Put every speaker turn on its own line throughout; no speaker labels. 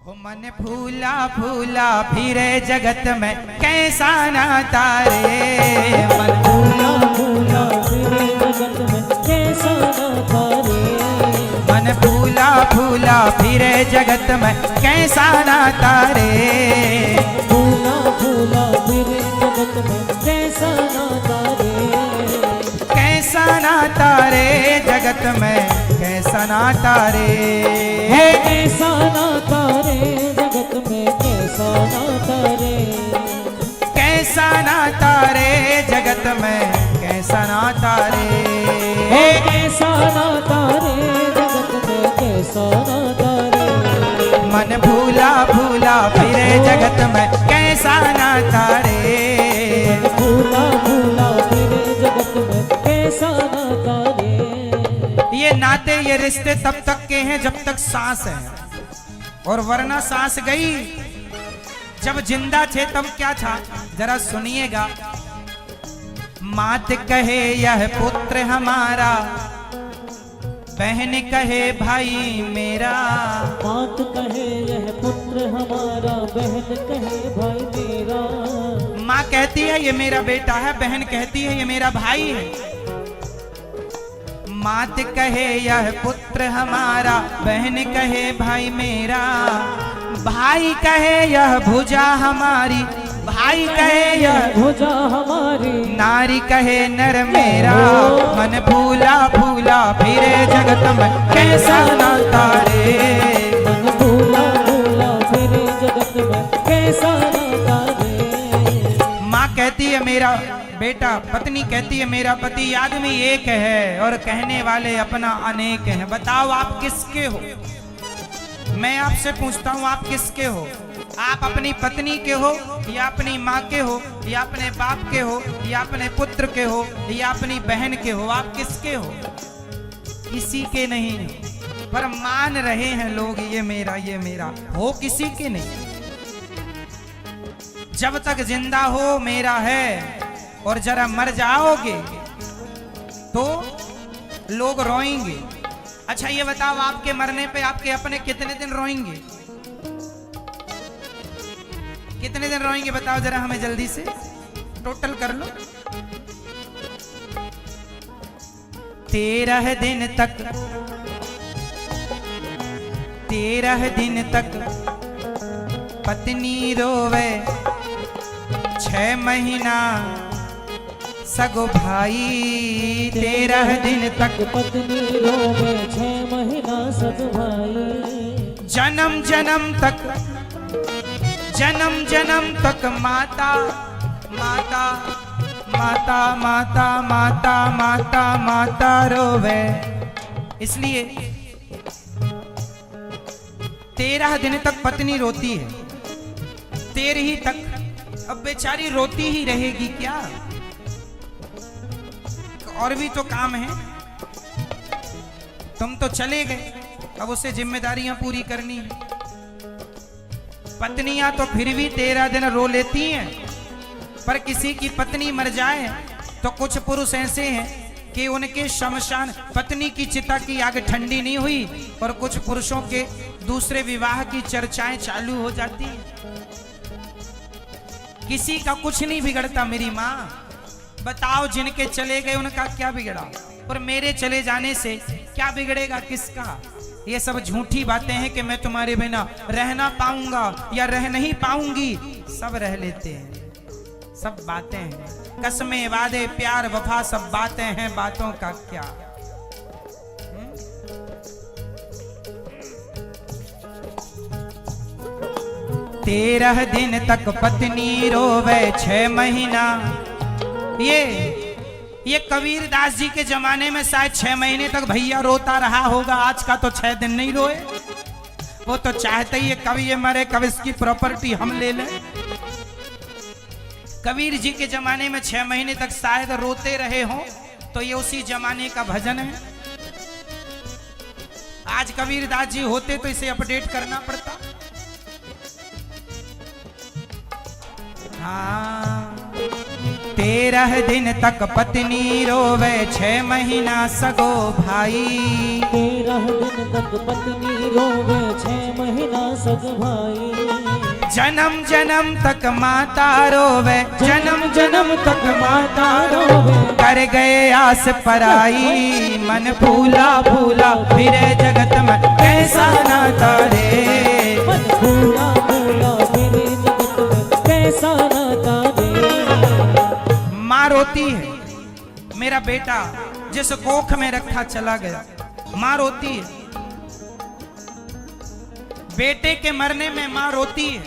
मन फूला फूला फिरे जगत में कैसा नाता रे। मन
फूला फूला फिरे जगत में कैसा नाता रे।
मन फूला फूला फिरे जगत में कैसा नाता रे।
फूला फूला फिरे जगत में कैसा नाता रे।
कैसा नाता रे जगत में कैसा नाता रे।
कैसा नाता रे जगत में कैसा नाता रे।
कैसा नाता रे जगत में कैसा नाता रे।
कैसा नाता रे जगत में कैसा नाता रे।
मन भूला भूला फिरे जगत में कैसा नाता रे।
फूला फूला फिरे जगत में कैसा नाता रे।
ये नाते ये रिश्ते तब तक के हैं जब तक सांस है, और वरना सांस गई। जब जिंदा थे तब क्या था, जरा सुनिएगा। मात कहे यह पुत्र हमारा, बहन कहे भाई मेरा।
मात कहे यह पुत्र हमारा, बहन कहे भाई मेरा।
माँ कहती है ये मेरा बेटा है, बहन कहती है ये मेरा भाई है। मात कहे यह पुत्र हमारा, बहन कहे भाई मेरा। भाई कहे यह भुजा हमारी, भाई कहे यह
भुजा हमारी।
नारी कहे नर मेरा। मन फूला फूला फिरे जगत में कैसा नाता रे।
मन फूला फूला फिरे जगत में कैसा नाता रे।
माँ कहती है मेरा बेटा, पत्नी कहती है मेरा पति। आदमी एक है और कहने वाले अपना अनेक हैं। बताओ आप किसके हो? मैं आपसे पूछता हूँ आप किसके हो? आप अपनी पत्नी के हो, या अपनी माँ के हो, या अपने बाप के हो, या अपने पुत्र के हो, या अपनी बहन के हो? आप किसके हो? किसी के नहीं, पर मान रहे हैं लोग ये मेरा ये मेरा। हो किसी के नहीं। जब तक जिंदा हो मेरा है, और जरा मर जाओगे तो लोग रोएंगे। अच्छा ये बताओ, आपके मरने पे आपके अपने कितने दिन रोएंगे? कितने दिन रोएंगे बताओ जरा हमें, जल्दी से टोटल कर लो। 13 दिन तक, 13 दिन तक पत्नी रोवे, 6 महीना सगो भाई। 13 दिन तक
पत्नी रोवे, 6 महीना सगो भाई।
जन्म जन्म तक, जन्म जन्म तक माता माता माता माता माता माता माता रोवे। इसलिए 13 दिन तक पत्नी रोती है। 13 तक। अब बेचारी रोती ही रहेगी क्या? और भी तो काम है। तुम तो चले गए, अब उसे जिम्मेदारियां पूरी करनी है। पत्नियां तो फिर भी 13 दिन रो लेती हैं, पर किसी की पत्नी मर जाए तो कुछ पुरुष ऐसे हैं कि उनके शमशान, पत्नी की चिता की आग ठंडी नहीं हुई और कुछ पुरुषों के दूसरे विवाह की चर्चाएं चालू हो जाती हैं। किसी का कुछ नहीं बिगड़ता मेरी माँ। बताओ जिनके चले गए उनका क्या बिगड़ा, और मेरे चले जाने से क्या बिगड़ेगा किसका? ये सब झूठी बातें हैं कि मैं तुम्हारे बिना रह ना पाऊंगा या रह नहीं पाऊंगी। सब रह लेते हैं, सब बातें हैं। कसमें वादे प्यार वफा सब बातें हैं, बातों का क्या। 13 दिन तक पत्नी रोवे, 6 महीना। ये कबीरदास जी के जमाने में शायद 6 महीने तक भैया रोता रहा होगा। आज का तो 6 दिन नहीं रोए। वो तो चाहते ही है कब ये मरे, कब इसकी प्रॉपर्टी हम ले लें। कबीर जी के जमाने में 6 महीने तक शायद रोते रहे हों, तो ये उसी जमाने का भजन है। आज कबीरदास जी होते तो इसे अपडेट करना पड़ता। हाँ। 13 दिन तक पत्नी रोवे, 6 महीना सगो भाई।
13 13 दिन तक पत्नी रोवे, 6 महीना सग भाई।
जन्म जन्म तक माता रोवे,
जन्म जन्म तक माता रोवे,
कर गए आस पराई, मन फूला फूला फिरे जगत में कैसा नाता रे।
मन फूला फूला फिरे जगत में कैसा नाता रे।
माँ रोती है, मेरा बेटा जिस कोख में रखा चला गया। माँ रोती है, बेटे के मरने में माँ रोती है।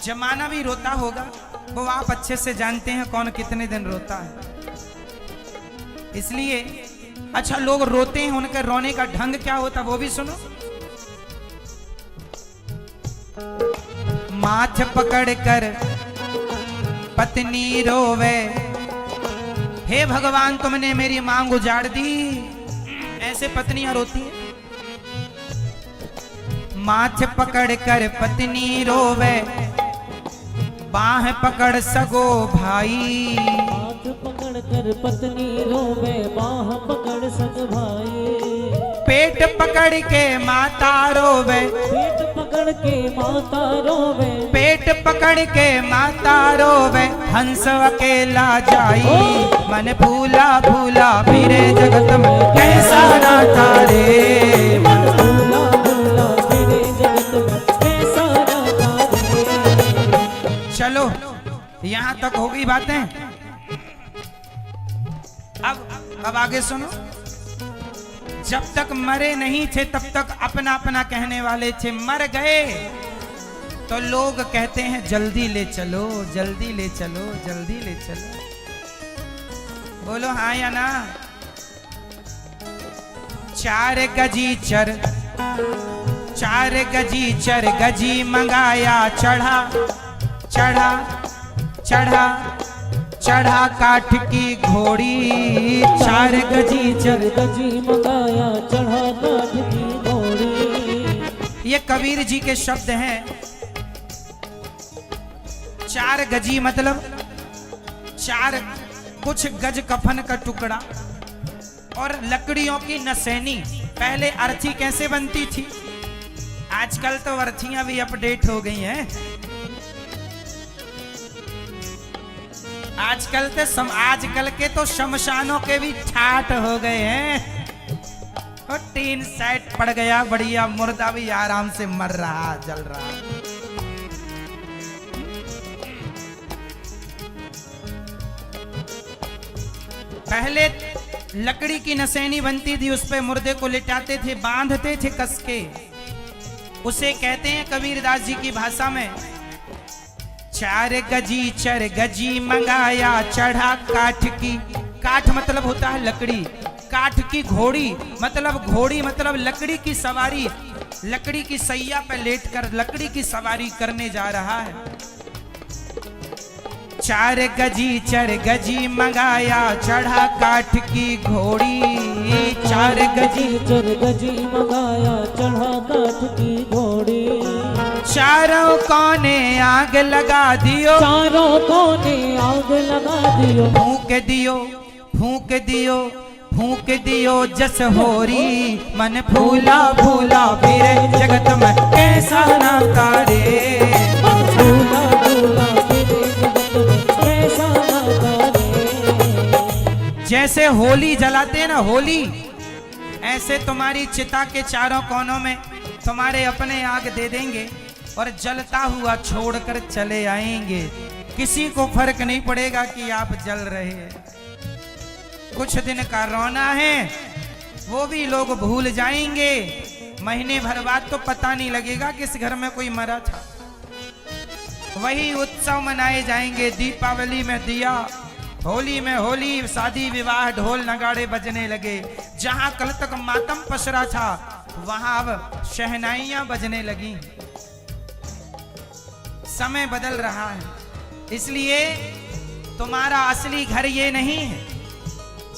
जमाना भी रोता होगा, वो आप अच्छे से जानते हैं कौन कितने दिन रोता है। इसलिए अच्छा, लोग रोते हैं, उनके रोने का ढंग क्या होता वो भी सुनो। माथ पकड़ कर पत्नी रोवे, हे भगवान तुमने मेरी मांग उजाड़ दी। ऐसे पत्नियां रोती हैं। माथ पकड़ कर पत्नी रोवे, बाह पकड़ सगो भाई।
हाथ पकड़ कर पत्नी रोवे, बाह पकड़ सग भाई।
पेट पकड़ के माता रोवे,
पेट पकड़ के माता रोवे,
पेट पकड़ के माता रोवे, हंस अकेला जाई, मन फूला फूला फिरे जगत में कैसा नाता रे।
मन फूला फूला फिरे जगत में कैसा नाता रे।
चलो यहां तक हो गई बातें। अब आगे सुनो। जब तक मरे नहीं थे तब तक अपना अपना कहने वाले थे, मर गए तो लोग कहते हैं जल्दी ले चलो, जल्दी ले चलो, जल्दी ले चलो। बोलो हाँ या ना। 4 गजी चर, 4 गजी चर, गजी मंगाया चढ़ा, चढ़ा चढ़ा चढ़ा काठ की घोड़ी। 4 गजी चर,
गजी मंगाया चढ़ा काठ की घोड़ी।
ये कबीर जी के शब्द हैं। 4 गजी मतलब 4 कुछ गज कफन का टुकड़ा और लकड़ियों की नसैनी। पहले अर्थी कैसे बनती थी? आजकल तो अर्थियां भी अपडेट हो गई हैं। आजकल के तो शमशानों के भी ठाट हो गए हैं। और टीन सेट पड़ गया बढ़िया, मुर्दा भी आराम से मर रहा, जल रहा। पहले लकड़ी की नसैनी बनती थी, उस पे मुर्दे को लिटाते थे, बांधते थे कस के। उसे कहते हैं कबीरदास जी की भाषा में 4 गजी चर, गजी मंगाया चढ़ा काठ की। काठ मतलब होता है लकड़ी, काठ की घोड़ी मतलब घोड़ी मतलब लकड़ी की सवारी। लकड़ी की सैया पर लेटकर लकड़ी की सवारी करने जा रहा है। 4 गजी चर, गजी मंगाया चढ़ा काठ की घोड़ी। 4 गजी
चर, गजी मंगाया चढ़ा काठ की घोड़ी।
चारों कोने आग लगा दियो,
चारों कोने आग लगा दियो।
फूंक दियो, फूंक दियो, फूंक दियो जस होरी। मन फूला फूला फिरे जगत में कैसा नाता रे।
मन फूला फूला फिरे जगत में कैसा नाता रे।
जैसे होली जलाते ना होली, ऐसे तुम्हारी चिता के चारों कोनों में तुम्हारे अपने आग दे देंगे और जलता हुआ छोड़कर चले आएंगे। किसी को फर्क नहीं पड़ेगा कि आप जल रहे हैं। कुछ दिन का रोना है, वो भी लोग भूल जाएंगे। महीने भर बाद तो पता नहीं लगेगा किस घर में कोई मरा था। वही उत्सव मनाए जाएंगे। दीपावली में दिया, होली में होली, शादी विवाह ढोल नगाड़े बजने लगे। जहां कल तक मातम पसरा था वहां अब शहनाइयां बजने लगी। समय बदल रहा है, इसलिए तुम्हारा असली घर ये नहीं है।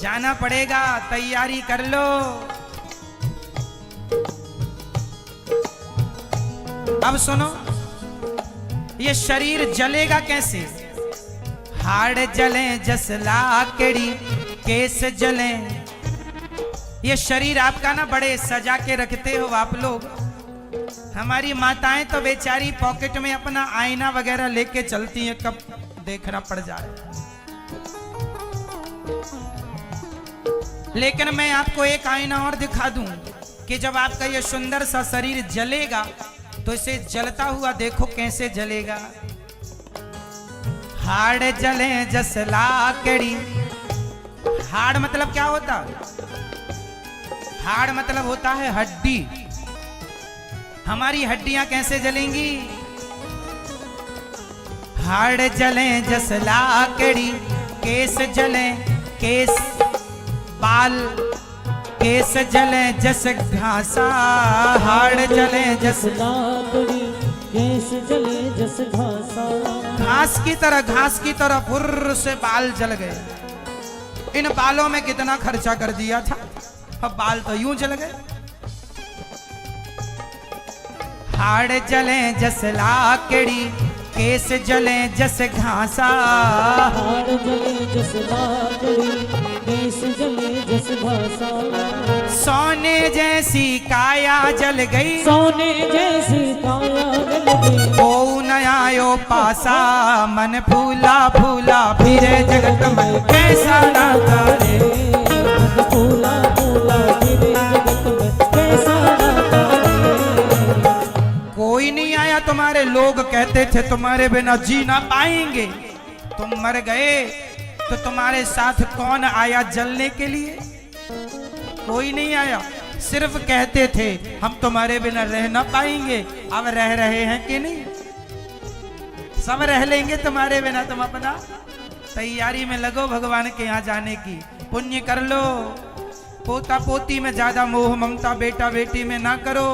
जाना पड़ेगा, तैयारी कर लो। अब सुनो, ये शरीर जलेगा कैसे? हाड़ जले जस लाकड़ी, केस जले। ये शरीर आपका ना बड़े सजा के रखते हो आप लोग। हमारी माताएं तो बेचारी पॉकेट में अपना आईना वगैरह लेके चलती हैं, कब देखना पड़ जाए। लेकिन मैं आपको एक आईना और दिखा दूं कि जब आपका ये सुंदर सा शरीर जलेगा तो इसे जलता हुआ देखो कैसे जलेगा। हाड़ जले जस लाकड़ी। हाड़ मतलब क्या होता? हाड़ मतलब होता है हड्डी। हमारी हड्डियां कैसे जलेंगी? हाड़ जले जस लाकड़ी, केस जले, केस बाल, केस जले जस घासा। हाड़ जले जस
लाकड़ी, केस जले जस घासा।
घास की तरह फुर्र से बाल जल गए। इन बालों में कितना खर्चा कर दिया था, अब बाल तो यूं जल गए। हाड़ जले जस लाकड़ी, केस जले जस घासा।
हाड़ जले जस लाकड़ी, केस जले जस घासा।
सोने जैसी काया जल गई,
सोने जैसी काया जल गई।
ओ नयायो पासा, मन फूला फूला फिरे जगत में कैसा नाता रे।
मन फूला फूला फिरे जगत में कैसा नाता रे।
कोई नहीं आया तुम्हारे, लोग कहते थे तुम्हारे बिना जी ना पाएंगे। तुम मर गए तो तुम्हारे साथ कौन आया जलने के लिए? कोई नहीं आया, सिर्फ कहते थे हम तुम्हारे बिना रह ना पाएंगे। अब रह रहे हैं कि नहीं? सब रह लेंगे तुम्हारे बिना। तुम अपना तैयारी में लगो भगवान के यहाँ जाने की। पुण्य कर लो, पोता पोती में ज्यादा मोह ममता बेटा बेटी में ना करो।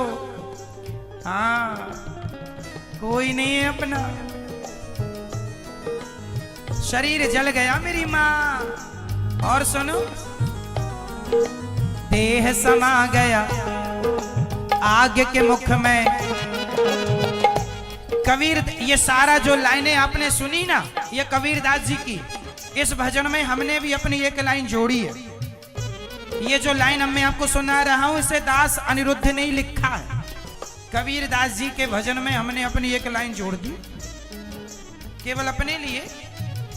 हाँ, कोई नहीं है अपना। शरीर जल गया मेरी माँ। और सुनो, देह समा गया आग के मुख में। कबीर, ये सारा जो लाइनें आपने सुनी ना, ये कबीरदास जी की। इस भजन में हमने भी अपनी एक लाइन जोड़ी है। ये जो लाइन मैं आपको सुना रहा हूं, इसे दास अनिरुद्ध ने ही लिखा है। कबीरदास जी के भजन में हमने अपनी एक लाइन जोड़ दी, केवल अपने लिए।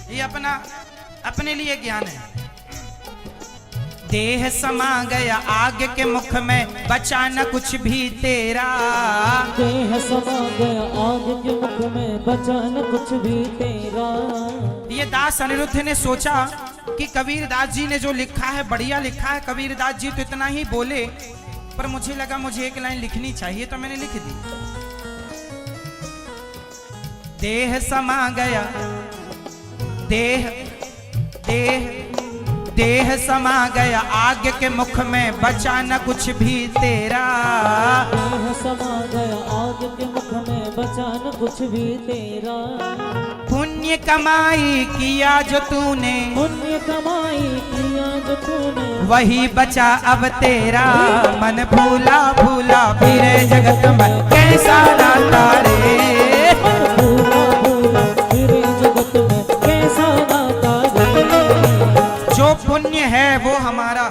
ये अपने लिए ज्ञान है। देह समा गया आग के मुख में, बचा न कुछ भी तेरा।
देह समा गया आग के मुख में, बचा न कुछ भी तेरा।
ये दास अनिरुद्ध ने सोचा कि कबीरदास जी ने जो लिखा है बढ़िया लिखा है। कबीरदास जी तो इतना ही बोले, पर मुझे लगा मुझे एक लाइन लिखनी चाहिए, तो मैंने लिख दी। देह समा गया, देह देह देह समा गया आग के मुख में, बचा न कुछ भी तेरा।
देह समा गया आग के मुख में, बचा न कुछ भी तेरा।
पुण्य कमाई किया जो तूने,
पुण्य कमाई किया जो तूने,
वही बचा अब तेरा। मन फूला फूला फिरे जगत में कैसा नाता रे।
मन फूला फूला फिरे जगत में कैसा नाता रे।
जो पुण्य है वो हमारा,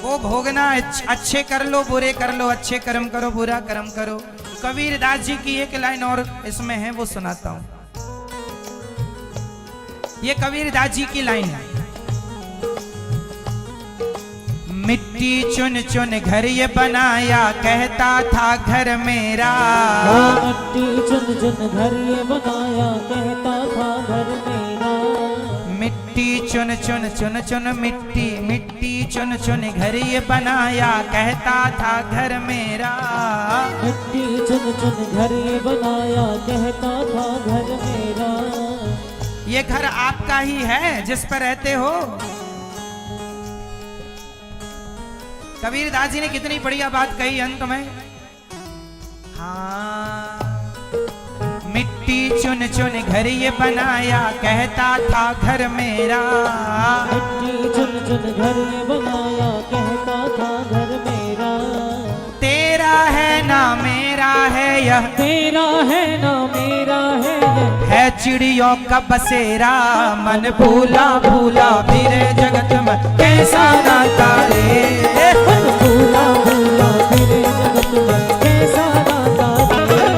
वो भोगना। अच्छे कर लो बुरे कर लो, अच्छे कर्म करो बुरा कर्म करो। कबीरदास जी की एक लाइन और इसमें है, वो सुनाता हूं। ये कबीरदास जी की लाइन है। मिट्टी चुन चुन घर ये बनाया, कहता था घर मेरा।
मिट्टी चुन चुन घर ये बनाया, कहता था घर मेरा।
मिट्टी चुन चुन चुन चुन मिट्टी, मिट्टी चुन चुन घर ये बनाया, कहता था घर मेरा।
मिट्टी चुन चुन घर ये बनाया, कहता था घर मेरा।
ये घर आपका ही है जिस पर रहते हो। कबीरदास जी ने कितनी बढ़िया बात कही अंत में। हाँ, मिट्टी चुन चुन घर ये बनाया, कहता था घर मेरा।
मिट्टी चुन चुन घर ये बनाया, कहता था घर मेरा।
तेरा है ना मेरा है यह,
तेरा है ना मेरा है यह,
है चिड़ियों का बसेरा, मन भूला भूला फिरे जगत में कैसा नाता रे।
मन भूला भूला फिरे जगत में कैसा नाता रे।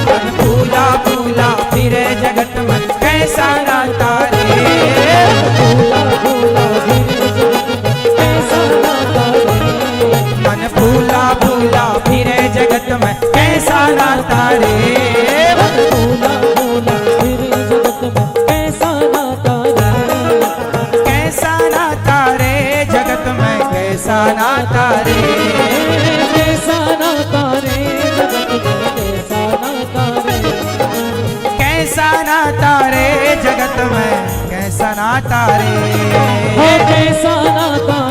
मन भूला भूला फिरे जगत में कैसा नाता रे।
भूला भूला फिरे जगत में कैसा नाता रे।
मन भूला भूला फिरे जगत में कैसा नाता रे।
मन भूला भूला फिरे जगत में कैसा नाता रे।
कैसा नाता रे जगत में कैसा नाता रे।
कैसा नाता रे जगत में कैसा नाता रे।
कैसा नाता रे जगत में कैसा नाता रे।
कैसा नाता